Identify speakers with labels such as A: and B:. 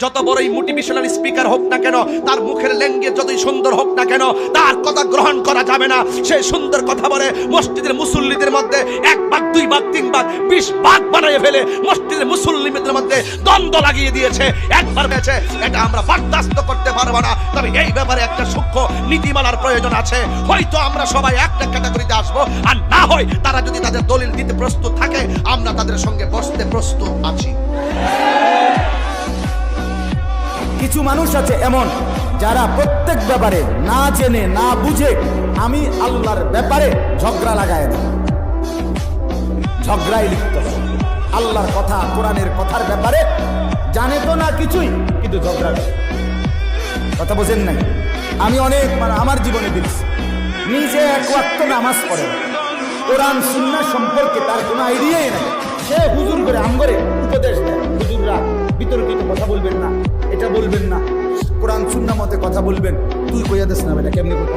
A: যত বড়ই motivational speaker হোক না কেন, তার মুখের ল্যাঙ্গুয়েজ যতই সুন্দর হোক না কেন, তার কথা গ্রহণ করা যাবে না। সে সুন্দর কথা বলে মসজিদের মুসল্লিদের মধ্যে 1 ভাগ 2 ভাগ 3 ভাগ 20 ভাগ বানিয়ে ফেলে মসজিদের মুসল্লিদের মধ্যে দ্বন্দ্ব লাগিয়ে দিয়েছে। একবার বেঁচে এটা আমরা বরদাস্ত করতে পারবো না। তবে এই ব্যাপারে একটা সূক্ষ্ম নীতিমালার প্রয়োজন আছে। হয়তো আমরা সবাই একটা ক্যাটাগরিতে আসবো, আর না হয় তারা যদি তাদের দলিল দিতে প্রস্তুত থাকে, আমরা তাদের সঙ্গে বসতে প্রস্তুত আছি।
B: কিছু মানুষ আছে এমন যারা প্রত্যেক ব্যাপারে না জেনে না বুঝে আমি আল্লাহর ব্যাপারে ঝগড়া লাগায় না, ঝগড়ায় লিপ্ত। আল্লাহর কথা কোরআনের কথার ব্যাপারে জানে তো না কিছুই, কিন্তু ঝগড়া করে। কথা বোঝেন নাই? আমি অনেক আমার জীবনে দেখছি, নিজে 1 ওয়াক্ত নামাজ পড়ে, কোরআন সুন্নাহ সম্পর্কে তার কোনো আইডিয়াই নাই। সে হুজুর করে আমগরে উপদেশ দেয়, হুজুররা বিতর্কিত কথা বলবেন না, এটা বলবেন না, কোরআন সুন্নাহ মতে কথা বলবেন। তুই কইয়া দেস না এটা কেমনি কথা